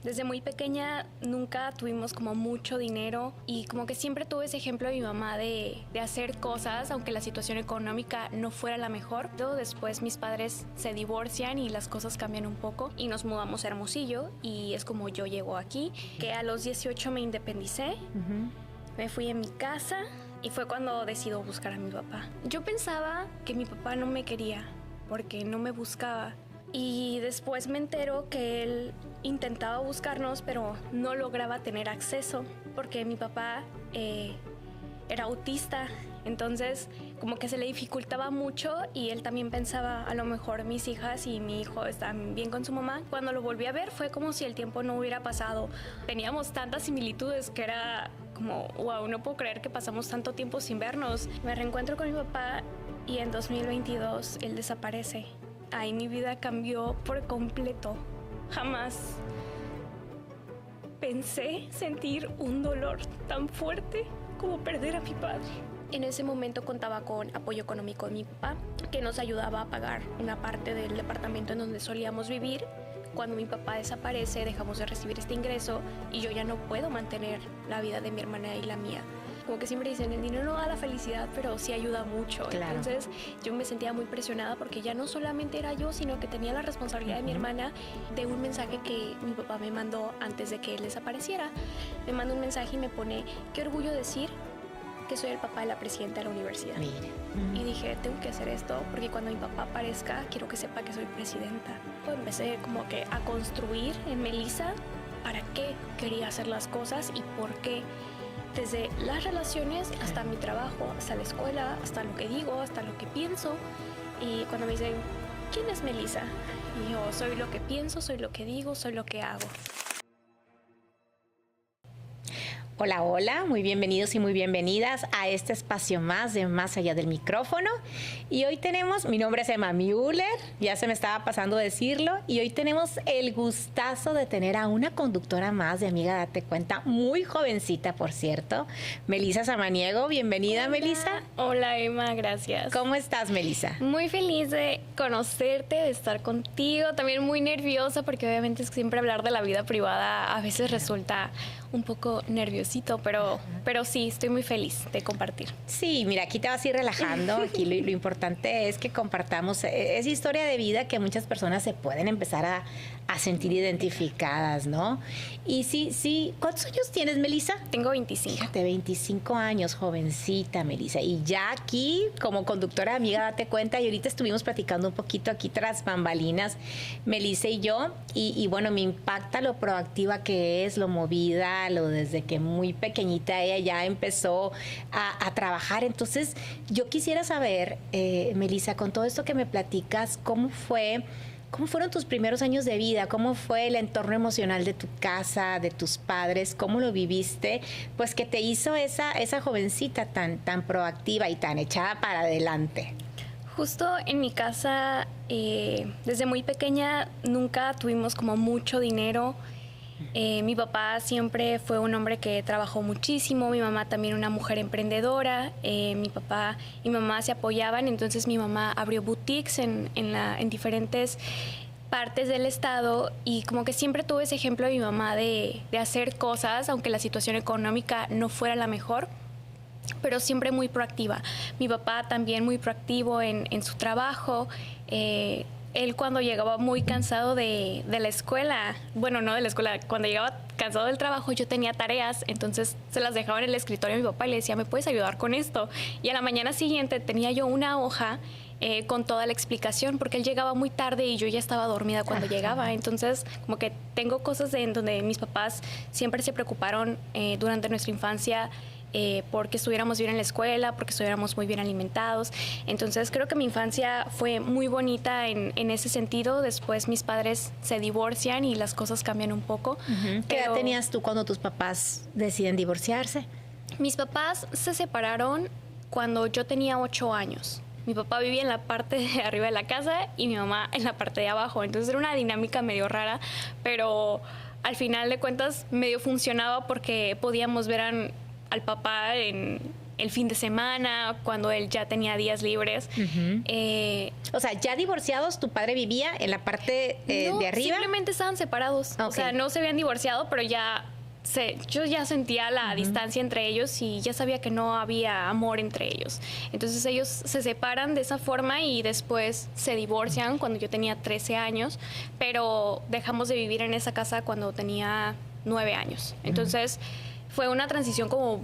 Desde muy pequeña nunca tuvimos como mucho dinero y como que siempre tuve ese ejemplo de mi mamá de hacer cosas aunque la situación económica no fuera la mejor. Luego después mis padres se divorcian y las cosas cambian un poco y nos mudamos a Hermosillo y es como yo llego aquí, que a los 18 me independicé, me fui en mi casa y fue cuando decido buscar a mi papá. Yo pensaba que mi papá no me quería porque no me buscaba. Y después me entero que él intentaba buscarnos, pero no lograba tener acceso porque mi papá era autista. Entonces, como que se le dificultaba mucho y él también pensaba, a lo mejor mis hijas y mi hijo están bien con su mamá. Cuando lo volví a ver fue como si el tiempo no hubiera pasado. Teníamos tantas similitudes que era como, wow, no puedo creer que pasamos tanto tiempo sin vernos. Me reencuentro con mi papá y en 2022 él desaparece. Ahí mi vida cambió por completo. Jamás pensé sentir un dolor tan fuerte como perder a mi padre. En ese momento contaba con apoyo económico de mi papá, que nos ayudaba a pagar una parte del departamento en donde solíamos vivir. Cuando mi papá desaparece, dejamos de recibir este ingreso y yo ya no puedo mantener la vida de mi hermana y la mía. Como que siempre dicen, el dinero no da la felicidad, pero sí ayuda mucho. Claro. Entonces yo me sentía muy presionada porque ya no solamente era yo, sino que tenía la responsabilidad de mi hermana, de un mensaje que mi papá me mandó antes de que él desapareciera. Me manda un mensaje y me pone, qué orgullo decir que soy el papá de la presidenta de la universidad. Mira. Y dije, tengo que hacer esto porque cuando mi papá aparezca, quiero que sepa que soy presidenta. Pues empecé como que a construir en Melissa para qué quería hacer las cosas y por qué. Desde las relaciones hasta mi trabajo, hasta la escuela, hasta lo que digo, hasta lo que pienso. Y cuando me dicen, ¿quién es Melissa? Y yo, soy lo que pienso, soy lo que digo, soy lo que hago. Hola, hola, muy bienvenidos y muy bienvenidas a este espacio más de Más Allá del Micrófono. Y hoy tenemos, mi nombre es Emma Müller, ya se me estaba pasando decirlo, y hoy tenemos el gustazo de tener a una conductora más de Amiga Date Cuenta, muy jovencita, por cierto, Melissa Samaniego. Bienvenida, hola. Melissa. Hola, Emma, gracias. ¿Cómo estás, Melissa? Muy feliz de conocerte, de estar contigo, también muy nerviosa porque obviamente es que siempre hablar de la vida privada a veces resulta un poco nerviosito, pero sí, estoy muy feliz de compartir. Sí, mira, aquí te vas a ir relajando. Aquí lo importante es que compartamos esa historia de vida que muchas personas se pueden empezar a sentir identificadas, ¿no? Y sí, ¿cuántos años tienes, Melissa? Tengo 25. Fíjate, 25 años, jovencita, Melissa. Y ya aquí, como conductora de Amiga Date Cuenta, y ahorita estuvimos platicando un poquito aquí tras bambalinas, Melissa y yo, y bueno, me impacta lo proactiva que es, lo movida, lo desde que muy pequeñita ella ya empezó a trabajar. Entonces, yo quisiera saber, Melissa, con todo esto que me platicas, ¿cómo fueron tus primeros años de vida? ¿Cómo fue el entorno emocional de tu casa, de tus padres? ¿Cómo lo viviste? Pues que te hizo esa jovencita tan proactiva y tan echada para adelante. Justo en mi casa, desde muy pequeña, nunca tuvimos como mucho dinero. Mi papá siempre fue un hombre que trabajó muchísimo, mi mamá también una mujer emprendedora, mi papá y mi mamá se apoyaban, entonces mi mamá abrió boutiques en diferentes partes del estado y como que siempre tuve ese ejemplo de mi mamá de hacer cosas, aunque la situación económica no fuera la mejor, pero siempre muy proactiva. Mi papá también muy proactivo en su trabajo. Él cuando llegaba muy cansado de la escuela, bueno, no de la escuela, cuando llegaba cansado del trabajo, yo tenía tareas, entonces se las dejaba en el escritorio a mi papá y le decía, ¿me puedes ayudar con esto? Y a la mañana siguiente tenía yo una hoja con toda la explicación, porque él llegaba muy tarde y yo ya estaba dormida cuando llegaba. Entonces, como que tengo cosas en donde mis papás siempre se preocuparon durante nuestra infancia porque estuviéramos bien en la escuela, porque estuviéramos muy bien alimentados. Entonces creo que mi infancia fue muy bonita en ese sentido. Después mis padres se divorcian y las cosas cambian un poco. ¿Qué edad tenías tú cuando tus papás deciden divorciarse? Mis papás se separaron cuando yo tenía 8 años. Mi papá vivía en la parte de arriba de la casa y mi mamá en la parte de abajo. Entonces era una dinámica medio rara, pero al final de cuentas medio funcionaba porque podíamos ver al papá en el fin de semana, cuando él ya tenía días libres. O sea, ya divorciados, ¿tu padre vivía en la parte No, de arriba? simplemente estaban separados. Okay. O sea, no se habían divorciado, pero yo ya sentía la distancia entre ellos y ya sabía que no había amor entre ellos. Entonces ellos se separan de esa forma y después se divorcian cuando yo tenía 13 años, pero dejamos de vivir en esa casa cuando tenía 9 años. Entonces fue una transición como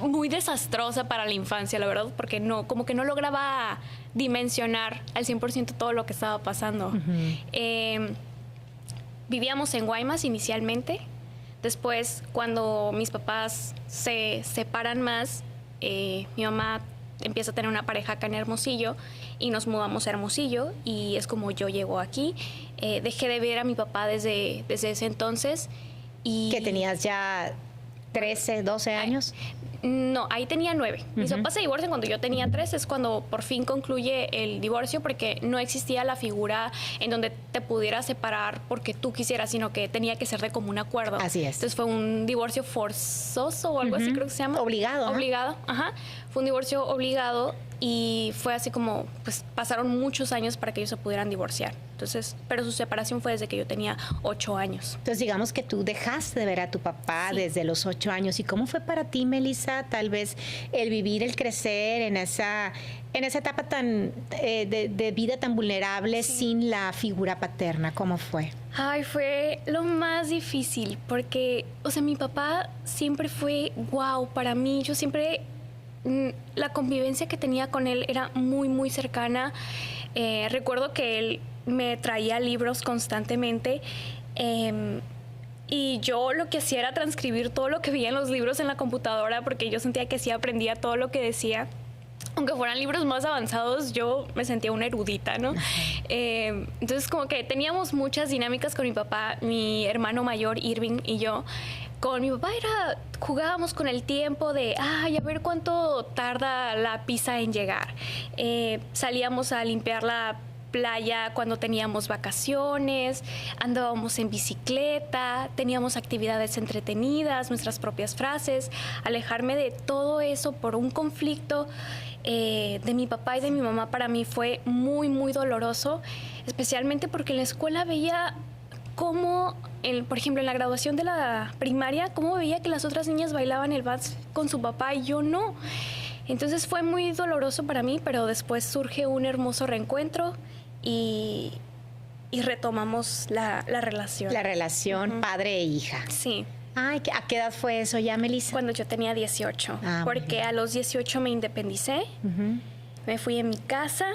muy desastrosa para la infancia, la verdad, porque como que no lograba dimensionar al 100% todo lo que estaba pasando. Vivíamos en Guaymas inicialmente. Después, cuando mis papás se separan más, mi mamá empieza a tener una pareja acá en Hermosillo y nos mudamos a Hermosillo y es como yo llego aquí. Dejé de ver a mi papá desde ese entonces. ¿Que tenías ya 13, 12 años? No, ahí tenía 9. Mis papás se divorcian cuando yo tenía 3, es cuando por fin concluye el divorcio, porque no existía la figura en donde te pudieras separar porque tú quisieras, sino que tenía que ser de común acuerdo. Así es. Entonces fue un divorcio forzoso o algo así, creo que se llama. Obligado. Obligado, ajá. Fue un divorcio obligado y fue así como, pues pasaron muchos años para que ellos se pudieran divorciar. Entonces, pero su separación fue desde que yo tenía 8 años. Entonces, digamos que tú dejaste de ver a tu papá desde los 8 años. ¿Y cómo fue para ti, Melissa, tal vez el vivir, el crecer en esa etapa tan de vida tan vulnerable sin la figura paterna? ¿Cómo fue? Ay, fue lo más difícil porque, o sea, mi papá siempre fue wow para mí. Yo siempre, la convivencia que tenía con él era muy, muy cercana. Recuerdo que él me traía libros constantemente y yo lo que hacía era transcribir todo lo que veía en los libros en la computadora porque yo sentía que sí aprendía todo lo que decía. Aunque fueran libros más avanzados, yo me sentía una erudita, ¿no? Entonces, como que teníamos muchas dinámicas con mi papá, mi hermano mayor, Irving, y yo. Con mi papá jugábamos con el tiempo de, a ver cuánto tarda la pizza en llegar. Salíamos a limpiar la playa cuando teníamos vacaciones, andábamos en bicicleta, teníamos actividades entretenidas, nuestras propias frases. Alejarme de todo eso por un conflicto de mi papá y de mi mamá para mí fue muy, muy doloroso, especialmente porque en la escuela veía cómo, por ejemplo, en la graduación de la primaria, cómo veía que las otras niñas bailaban el vals con su papá y yo no. Entonces fue muy doloroso para mí, pero después surge un hermoso reencuentro y retomamos la relación. La relación padre e hija. Sí. Ay, ¿a qué edad fue eso ya, Melissa? Cuando yo tenía 18. Porque a los 18 me independicé, me fui en mi casa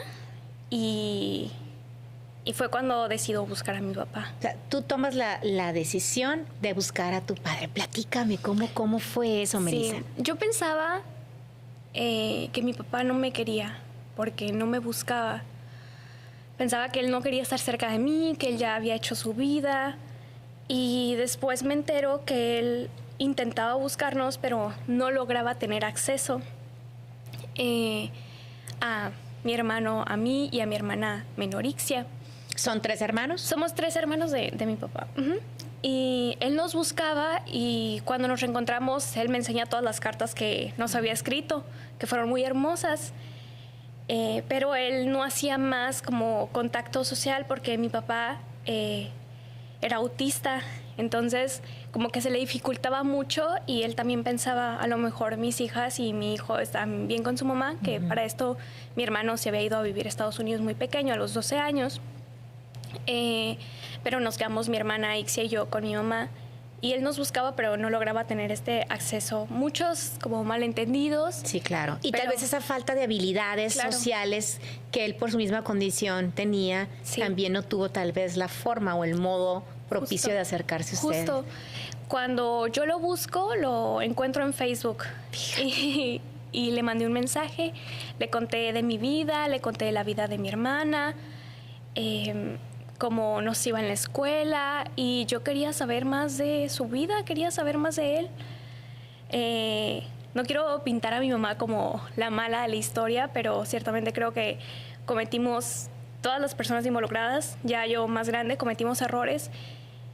y fue cuando decido buscar a mi papá. O sea, tú tomas la decisión de buscar a tu padre. Platícame, ¿cómo fue eso, Melissa? Sí, yo pensaba que mi papá no me quería porque no me buscaba. Pensaba que él no quería estar cerca de mí, que él ya había hecho su vida. Y después me entero que él intentaba buscarnos, pero no lograba tener acceso a mi hermano, a mí y a mi hermana menor Ixia. ¿Son 3 hermanos? Somos 3 hermanos de mi papá. Y él nos buscaba y cuando nos reencontramos, él me enseña todas las cartas que nos había escrito, que fueron muy hermosas. Pero él no hacía más como contacto social porque mi papá era autista, entonces como que se le dificultaba mucho y él también pensaba, a lo mejor mis hijas y mi hijo están bien con su mamá, que para esto mi hermano se había ido a vivir a Estados Unidos muy pequeño, a los 12 años, pero nos quedamos mi hermana Ixia y yo con mi mamá. Y él nos buscaba, pero no lograba tener este acceso. Muchos como malentendidos. Sí, claro. Y tal vez esa falta de habilidades sociales que él por su misma condición tenía, también no tuvo tal vez la forma o el modo propicio de acercarse a usted. Justo. Cuando yo lo busco, lo encuentro en Facebook. Y le mandé un mensaje, le conté de mi vida, le conté de la vida de mi hermana, cómo nos iba en la escuela y yo quería saber más de su vida, quería saber más de él. No quiero pintar a mi mamá como la mala de la historia, pero ciertamente creo que todas las personas involucradas, ya yo más grande, cometimos errores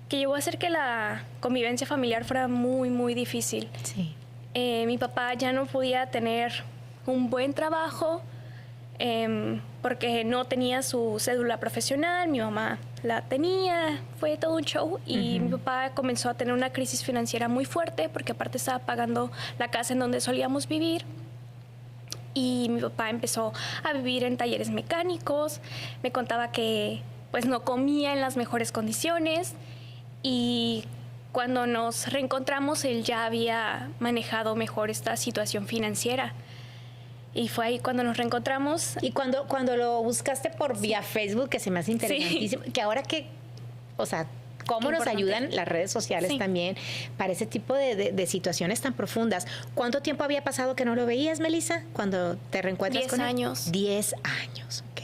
que llevó a hacer que la convivencia familiar fuera muy, muy difícil. Sí. Mi papá ya no podía tener un buen trabajo porque no tenía su cédula profesional, mi mamá la tenía, fue todo un show y mi papá comenzó a tener una crisis financiera muy fuerte porque aparte estaba pagando la casa en donde solíamos vivir y mi papá empezó a vivir en talleres mecánicos, me contaba que pues no comía en las mejores condiciones y cuando nos reencontramos él ya había manejado mejor esta situación financiera. Y fue ahí cuando nos reencontramos. Y cuando lo buscaste por vía Facebook, que se me hace interesantísimo, que ahora que, o sea, cómo nos ayudan las redes sociales también para ese tipo de situaciones tan profundas. ¿Cuánto tiempo había pasado que no lo veías, Melissa, cuando te reencuentras con él? 10 años. 10 años, ok.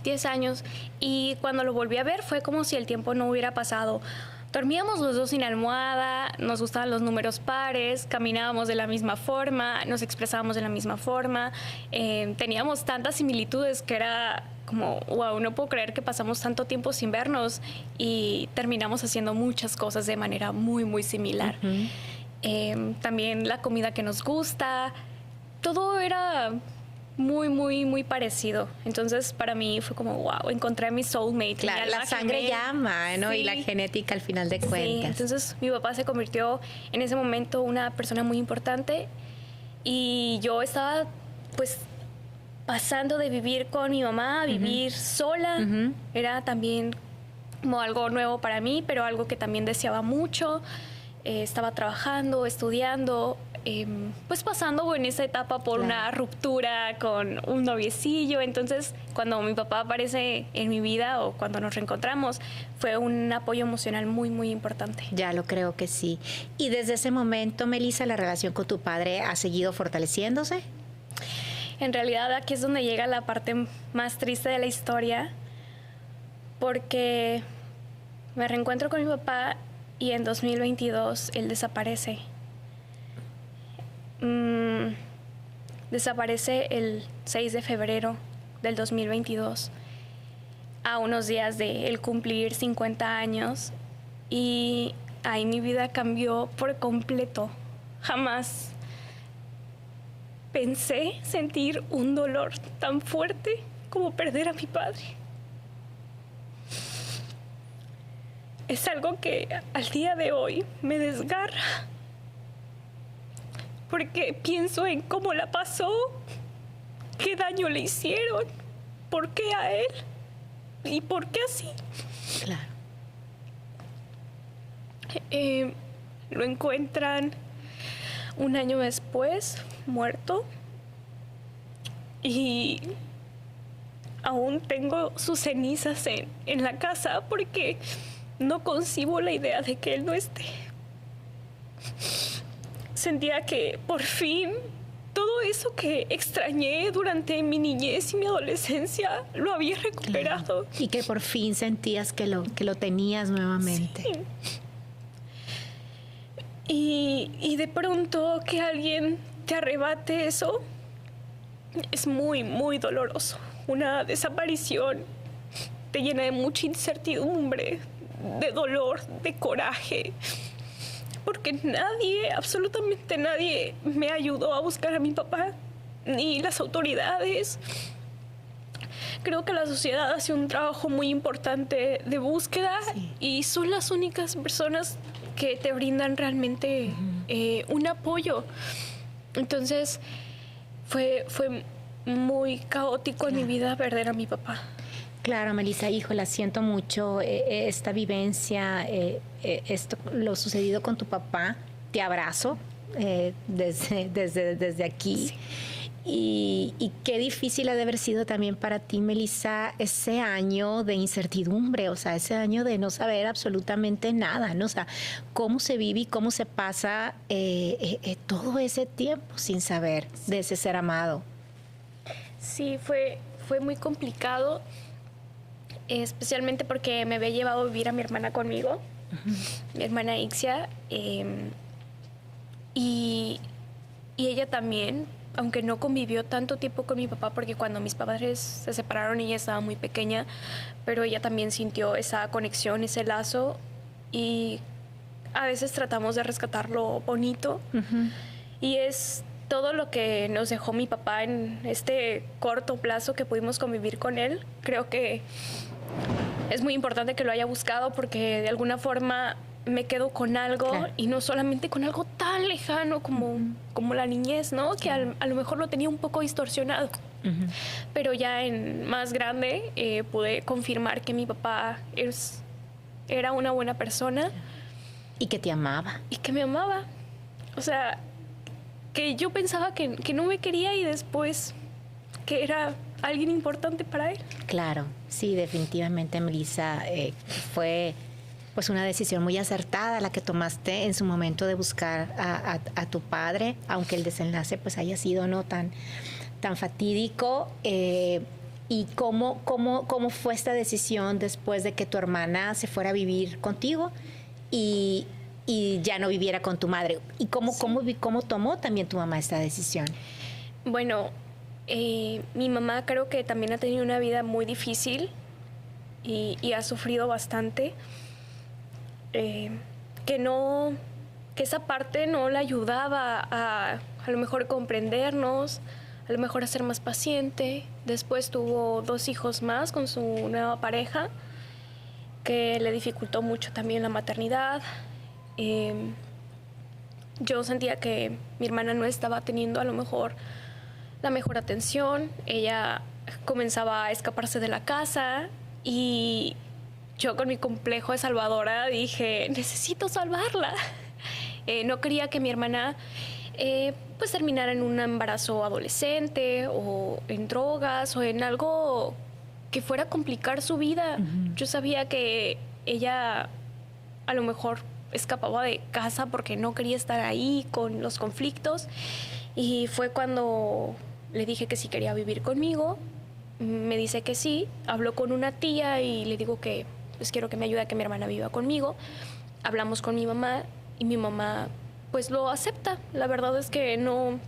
10 años. Y cuando lo volví a ver fue como si el tiempo no hubiera pasado. Dormíamos los dos sin almohada, nos gustaban los números pares, caminábamos de la misma forma, nos expresábamos de la misma forma, teníamos tantas similitudes que era como, wow, no puedo creer que pasamos tanto tiempo sin vernos y terminamos haciendo muchas cosas de manera muy, muy similar. También la comida que nos gusta, todo era muy, muy, muy parecido. Entonces, para mí fue como, wow, encontré a mi soulmate. Claro, la sangre llama, ¿no? Sí. Y la genética al final de cuentas. Sí, entonces mi papá se convirtió en ese momento una persona muy importante y yo estaba, pues, pasando de vivir con mi mamá a vivir sola. Era también como algo nuevo para mí, pero algo que también deseaba mucho. Estaba trabajando, estudiando, pues pasando en esa etapa por una ruptura con un noviecillo. Entonces, cuando mi papá aparece en mi vida o cuando nos reencontramos, fue un apoyo emocional muy, muy importante. Ya lo creo que sí. Y desde ese momento, Melissa, ¿la relación con tu padre ha seguido fortaleciéndose? En realidad, aquí es donde llega la parte más triste de la historia, porque me reencuentro con mi papá y en 2022 él desaparece. Desaparece el 6 de febrero del 2022, a unos días de él cumplir 50 años, y ahí mi vida cambió por completo. Jamás pensé sentir un dolor tan fuerte como perder a mi padre. Es algo que al día de hoy me desgarra, porque pienso en cómo la pasó, qué daño le hicieron, por qué a él y por qué así. Claro. Lo encuentran un año después, muerto, y aún tengo sus cenizas en la casa porque no concibo la idea de que él no esté. Sentía que por fin todo eso que extrañé durante mi niñez y mi adolescencia lo había recuperado. Claro. Y que por fin sentías que lo tenías nuevamente. Sí. Y de pronto que alguien te arrebate eso es muy, muy doloroso. Una desaparición te llena de mucha incertidumbre, de dolor, de coraje, porque nadie, absolutamente nadie, me ayudó a buscar a mi papá, ni las autoridades. Creo que la sociedad hace un trabajo muy importante de búsqueda y son las únicas personas que te brindan realmente un apoyo. Entonces fue muy caótico en mi vida perder a mi papá. Claro, Melissa, híjola, siento mucho esta vivencia, esto, lo sucedido con tu papá. Te abrazo desde aquí. Sí. Y qué difícil ha de haber sido también para ti, Melissa, ese año de incertidumbre, o sea, ese año de no saber absolutamente nada, ¿no? O sea, cómo se vive y cómo se pasa todo ese tiempo sin saber de ese ser amado. Sí, fue muy complicado. Especialmente porque me había llevado a vivir a mi hermana conmigo, mi hermana Ixia, y ella también, aunque no convivió tanto tiempo con mi papá, porque cuando mis padres se separaron ella estaba muy pequeña, pero ella también sintió esa conexión, ese lazo, y a veces tratamos de rescatar lo bonito. Y es todo lo que nos dejó mi papá en este corto plazo que pudimos convivir con él. Creo que es muy importante que lo haya buscado porque de alguna forma me quedo con algo, claro, y no solamente con algo tan lejano como la niñez, ¿no? Que a lo mejor lo tenía un poco distorsionado. Pero ya en más grande pude confirmar que mi papá era una buena persona. Y que te amaba. Y que me amaba. O sea, que yo pensaba que no me quería y después que era alguien importante para él. Claro, sí, definitivamente, Melissa, fue pues una decisión muy acertada la que tomaste en su momento de buscar a tu padre, aunque el desenlace pues haya sido no tan fatídico. ¿Y cómo fue esta decisión después de que tu hermana se fuera a vivir contigo y ya no viviera con tu madre? ¿Y cómo tomó también tu mamá esta decisión? Bueno, mi mamá creo que también ha tenido una vida muy difícil y ha sufrido bastante. Que esa parte no la ayudaba a lo mejor comprendernos, a lo mejor a ser más paciente. Después tuvo 2 hijos más con su nueva pareja, que le dificultó mucho también la maternidad. Yo sentía que mi hermana no estaba teniendo a lo mejor la mejor atención. Ella comenzaba a escaparse de la casa y yo con mi complejo de salvadora dije, necesito salvarla. No quería que mi hermana pues terminara en un embarazo adolescente o en drogas o en algo que fuera a complicar su vida. Yo sabía que ella a lo mejor escapaba de casa porque no quería estar ahí con los conflictos, y fue cuando le dije que si quería vivir conmigo. Me dice que sí. Habló con una tía y le digo que pues quiero que me ayude a que mi hermana viva conmigo. Hablamos con mi mamá y mi mamá pues lo acepta. La verdad es que no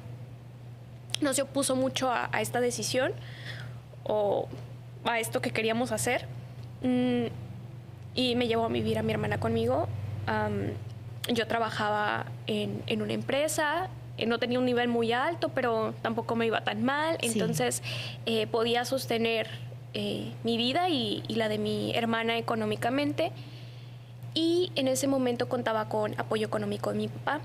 se opuso mucho a esta decisión o a esto que queríamos hacer. Y me llevó a vivir a mi hermana conmigo. Yo trabajaba en una empresa. No tenía un nivel muy alto, pero tampoco me iba tan mal. Entonces podía sostener mi vida y la de mi hermana económicamente. Y en ese momento contaba con apoyo económico de mi papá,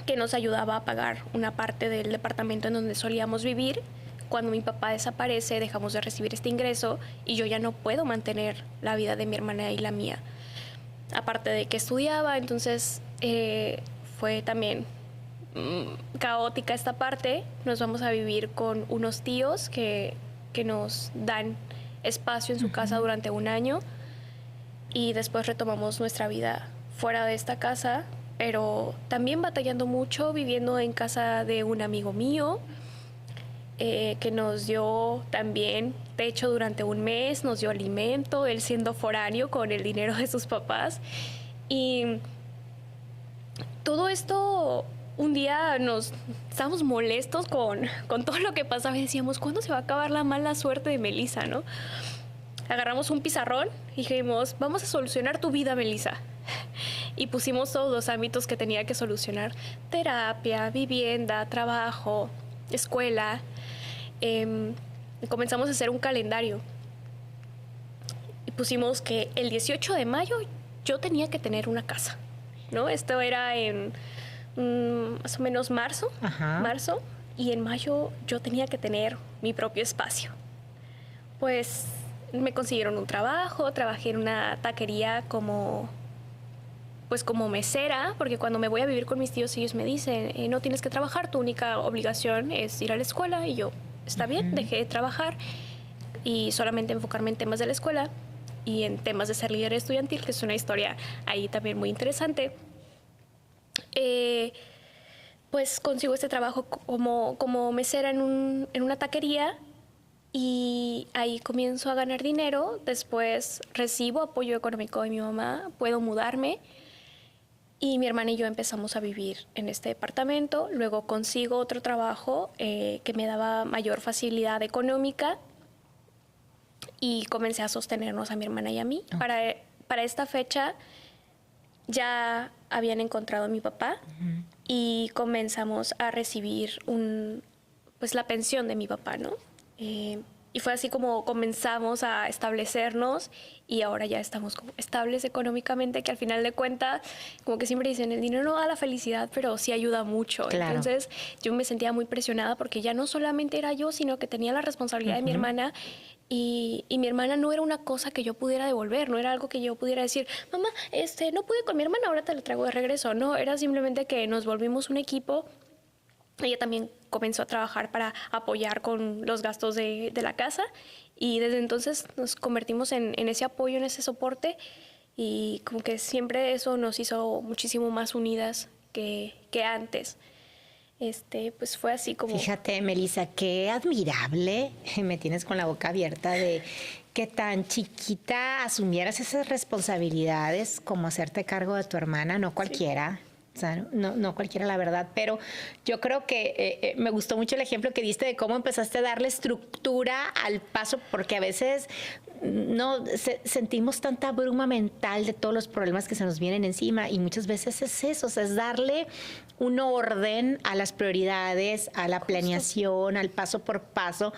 que nos ayudaba a pagar una parte del departamento en donde solíamos vivir. Cuando mi papá desaparece, dejamos de recibir este ingreso y yo ya no puedo mantener la vida de mi hermana y la mía. Aparte de que estudiaba, entonces fue también caótica esta parte. Nos vamos a vivir con unos tíos que nos dan espacio en su casa durante un año, y después retomamos nuestra vida fuera de esta casa, pero también batallando mucho, viviendo en casa de un amigo mío que nos dio también techo durante un mes, nos dio alimento, él siendo foráneo con el dinero de sus papás. Y todo esto, un día estábamos molestos con todo lo que pasaba y decíamos, ¿cuándo se va a acabar la mala suerte de Melissa, no? Agarramos un pizarrón y dijimos, vamos a solucionar tu vida, Melissa. Y pusimos todos los ámbitos que tenía que solucionar: terapia, vivienda, trabajo, escuela. Comenzamos a hacer un calendario y pusimos que el 18 de mayo yo tenía que tener una casa, ¿no? Esto era en más o menos marzo, y en mayo yo tenía que tener mi propio espacio. Pues me consiguieron un trabajo, trabajé en una taquería como mesera, porque cuando me voy a vivir con mis tíos, ellos me dicen, no tienes que trabajar, tu única obligación es ir a la escuela. Y yo, está bien, dejé de trabajar y solamente enfocarme en temas de la escuela y en temas de ser líder estudiantil, que es una historia ahí también muy interesante. Pues consigo este trabajo como mesera en una taquería, y ahí comienzo a ganar dinero. Después recibo apoyo económico de mi mamá, puedo mudarme, y mi hermana y yo empezamos a vivir en este departamento. Luego consigo otro trabajo que me daba mayor facilidad económica y comencé a sostenernos a mi hermana y a mí. Para esta fecha ya habían encontrado a mi papá y comenzamos a recibir pues la pensión de mi papá, ¿no? Y fue así como comenzamos a establecernos y ahora ya estamos como estables económicamente, que al final de cuentas, como que siempre dicen, el dinero no da la felicidad, pero sí ayuda mucho. Claro. Entonces yo me sentía muy presionada porque ya no solamente era yo, sino que tenía la responsabilidad de mi hermana y mi hermana no era una cosa que yo pudiera devolver, no era algo que yo pudiera decir, mamá, no pude con mi hermana, ahora te la traigo de regreso. No, era simplemente que nos volvimos un equipo. Ella también comenzó a trabajar para apoyar con los gastos de la casa y desde entonces nos convertimos en ese apoyo, en ese soporte y como que siempre eso nos hizo muchísimo más unidas que antes. Pues fue así como... Fíjate, Melissa, qué admirable, me tienes con la boca abierta de que tan chiquita asumieras esas responsabilidades como hacerte cargo de tu hermana, no cualquiera. Sí. O sea, no cualquiera, la verdad, pero yo creo que me gustó mucho el ejemplo que diste de cómo empezaste a darle estructura al paso, porque a veces sentimos tanta bruma mental de todos los problemas que se nos vienen encima y muchas veces es eso, o sea, es darle un orden a las prioridades, a la planeación, al paso por paso,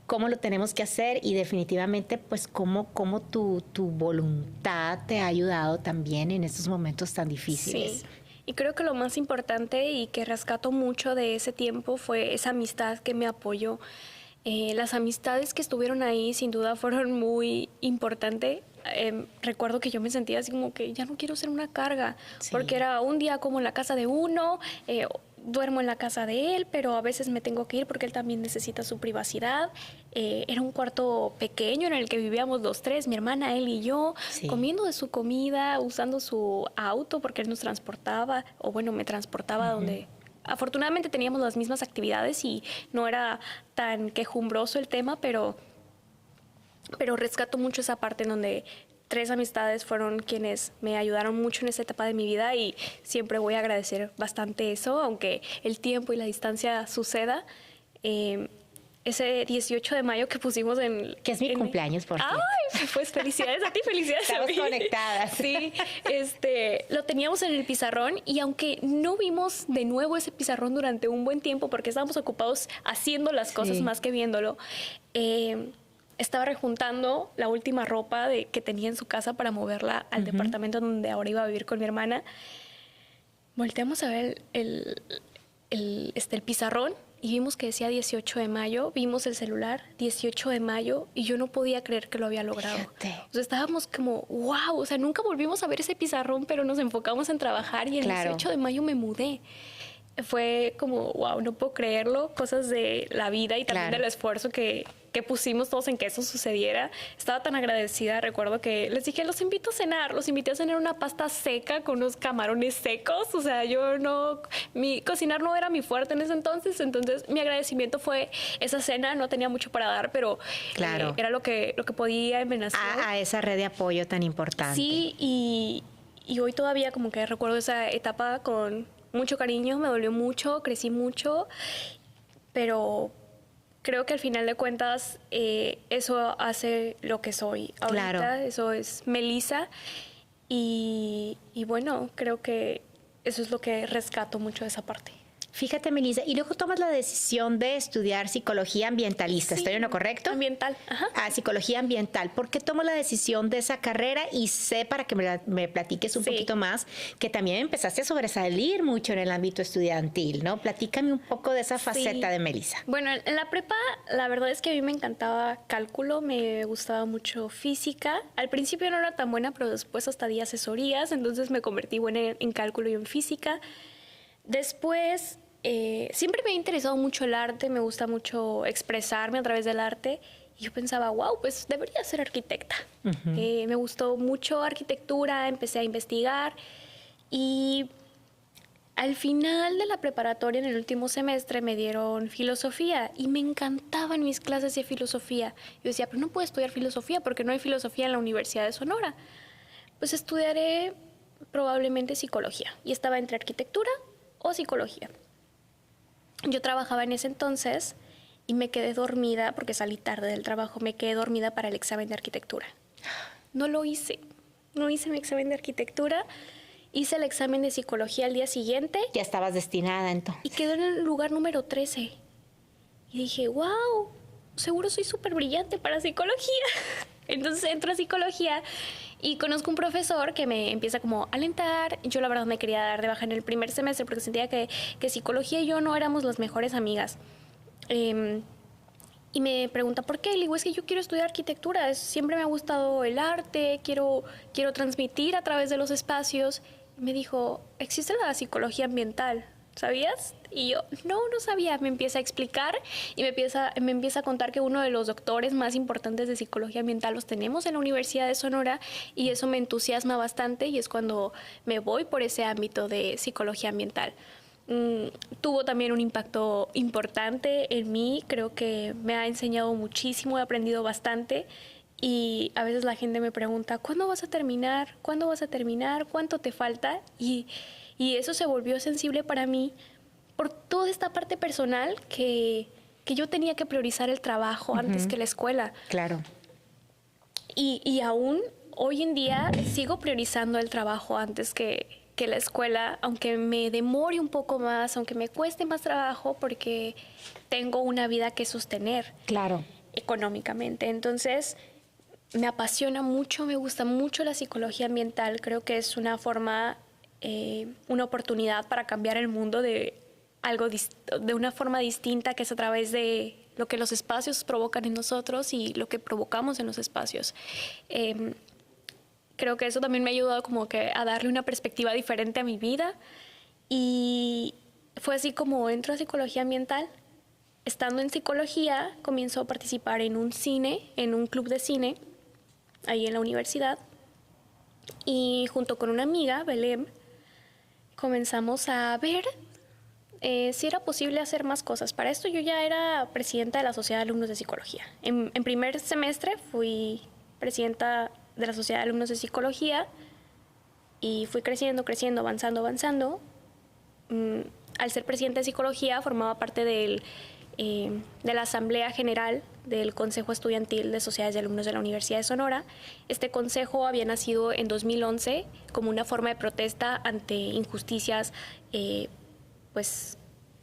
cómo lo tenemos que hacer y definitivamente pues cómo tu voluntad te ha ayudado también en estos momentos tan difíciles. Sí. Y creo que lo más importante y que rescato mucho de ese tiempo fue esa amistad que me apoyó. Las amistades que estuvieron ahí sin duda fueron muy importantes. Recuerdo que yo me sentía así como que ya no quiero ser una carga, sí. Porque era un día como en la casa de uno, duermo en la casa de él, pero a veces me tengo que ir porque él también necesita su privacidad. Era un cuarto pequeño en el que vivíamos los tres, mi hermana, él y yo, sí. Comiendo de su comida, usando su auto porque él nos transportaba, o bueno, me transportaba donde... Afortunadamente teníamos las mismas actividades y no era tan quejumbroso el tema, pero rescato mucho esa parte en donde 3 amistades fueron quienes me ayudaron mucho en esa etapa de mi vida y siempre voy a agradecer bastante eso, aunque el tiempo y la distancia suceda. Ese 18 de mayo que pusimos en... Que es mi cumpleaños, por cierto. ¡Ay! Pues felicidades a ti, felicidades a mí. Estamos conectadas. Sí, lo teníamos en el pizarrón y aunque no vimos de nuevo ese pizarrón durante un buen tiempo porque estábamos ocupados haciendo las cosas más que viéndolo, estaba rejuntando la última ropa que tenía en su casa para moverla al departamento donde ahora iba a vivir con mi hermana. Volteamos a ver el pizarrón y vimos que decía 18 de mayo, vimos el celular, 18 de mayo, y yo no podía creer que lo había logrado. Fíjate. O sea, estábamos como, wow, o sea, nunca volvimos a ver ese pizarrón, pero nos enfocamos en trabajar y el 18 de mayo me mudé. Fue como, wow, no puedo creerlo, cosas de la vida y también del esfuerzo que pusimos todos en que eso sucediera. Estaba tan agradecida, recuerdo que les dije, los invito a cenar, los invité a cenar una pasta seca con unos camarones secos, o sea, cocinar no era mi fuerte en ese entonces mi agradecimiento fue esa cena, no tenía mucho para dar, pero era lo que podía amenazar. A esa red de apoyo tan importante. Sí, y hoy todavía como que recuerdo esa etapa con mucho cariño, me dolió mucho, crecí mucho, pero creo que al final de cuentas eso hace lo que soy ahorita, eso es Melissa y bueno, creo que eso es lo que rescato mucho de esa parte. Fíjate, Melissa, y luego tomas la decisión de estudiar psicología ambientalista, ¿estoy en lo correcto? Ambiental, ajá. Psicología ambiental. ¿Por qué tomo la decisión de esa carrera? Y sé, para que me platiques un poquito más, que también empezaste a sobresalir mucho en el ámbito estudiantil, ¿no? Platícame un poco de esa faceta de Melissa. Bueno, en la prepa, la verdad es que a mí me encantaba cálculo, me gustaba mucho física. Al principio no era tan buena, pero después hasta di asesorías, entonces me convertí buena en cálculo y en física. Después, siempre me ha interesado mucho el arte, me gusta mucho expresarme a través del arte. Y yo pensaba, wow, pues debería ser arquitecta. Me gustó mucho arquitectura, empecé a investigar. Y al final de la preparatoria, en el último semestre, me dieron filosofía. Y me encantaban mis clases de filosofía. Yo decía, pero no puedo estudiar filosofía porque no hay filosofía en la Universidad de Sonora. Pues estudiaré probablemente psicología. Y estaba entre arquitectura o psicología. Yo trabajaba en ese entonces y me quedé dormida, porque salí tarde del trabajo, me quedé dormida para el examen de arquitectura. No lo hice, no hice mi examen de arquitectura hice el examen de psicología al día siguiente. Ya estabas destinada entonces. Y quedé en el lugar número 13. Y dije, wow, seguro soy súper brillante para psicología. Entonces entro a psicología y conozco un profesor que me empieza como a alentar. Yo la verdad me quería dar de baja en el primer semestre porque sentía que psicología y yo no éramos las mejores amigas. Y me pregunta por qué. Le digo, es que yo quiero estudiar arquitectura. Siempre me ha gustado el arte, quiero transmitir a través de los espacios. Y me dijo, existe la psicología ambiental, ¿sabías? Y yo, no sabía. Me empieza a explicar y me empieza a contar que uno de los doctores más importantes de psicología ambiental los tenemos en la Universidad de Sonora, y eso me entusiasma bastante, y es cuando me voy por ese ámbito de psicología ambiental. Tuvo también un impacto importante en mí. Creo que me ha enseñado muchísimo, he aprendido bastante. Y a veces la gente me pregunta, ¿cuándo vas a terminar? ¿Cuándo vas a terminar? ¿Cuánto te falta? Y eso se volvió sensible para mí por toda esta parte personal que yo tenía que priorizar el trabajo antes que la escuela. Claro. Y aún hoy en día sigo priorizando el trabajo antes que la escuela, aunque me demore un poco más, aunque me cueste más trabajo, porque tengo una vida que sostener. Claro. Económicamente. Entonces, me apasiona mucho, me gusta mucho la psicología ambiental. Creo que es una forma, una oportunidad para cambiar el mundo de una forma distinta, que es a través de lo que los espacios provocan en nosotros y lo que provocamos en los espacios. Creo que eso también me ha ayudado como que a darle una perspectiva diferente a mi vida, y fue así como entro a psicología ambiental. Estando en psicología, comienzo a participar en un club de cine, ahí en la universidad, y junto con una amiga, Belém, comenzamos a ver si era posible hacer más cosas. Para esto yo ya era presidenta de la Sociedad de Alumnos de Psicología. En primer semestre fui presidenta de la Sociedad de Alumnos de Psicología y fui creciendo, avanzando. Al ser presidenta de Psicología formaba parte de la Asamblea General del Consejo Estudiantil de Sociedades de Alumnos de la Universidad de Sonora. Este consejo había nacido en 2011 como una forma de protesta ante injusticias pues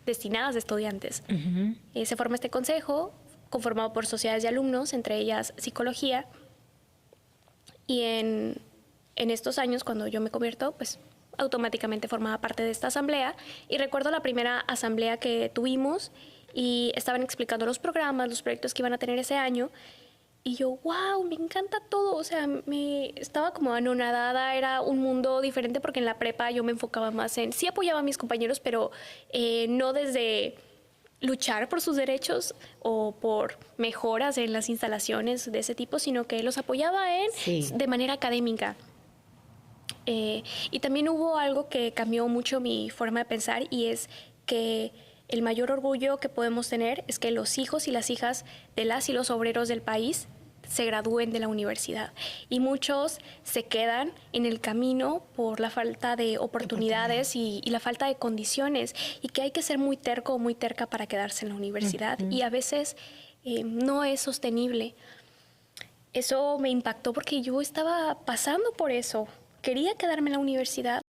destinadas a estudiantes. Se forma este consejo conformado por sociedades de alumnos, entre ellas psicología, y en estos años, cuando yo me convierto, pues automáticamente formaba parte de esta asamblea. Y recuerdo la primera asamblea que tuvimos y estaban explicando los programas, los proyectos que iban a tener ese año. Y yo, wow, me encanta todo. O sea, me estaba como anonadada. Era un mundo diferente porque en la prepa yo me enfocaba más en... Sí apoyaba a mis compañeros, pero no desde luchar por sus derechos o por mejoras en las instalaciones de ese tipo, sino que los apoyaba de manera académica. Y también hubo algo que cambió mucho mi forma de pensar, y es que el mayor orgullo que podemos tener es que los hijos y las hijas de las y los obreros del país se gradúen de la universidad. Y muchos se quedan en el camino por la falta de oportunidades y la falta de condiciones, y que hay que ser muy terco o muy terca para quedarse en la universidad. Y a veces no es sostenible. Eso me impactó porque yo estaba pasando por eso. Quería quedarme en la universidad,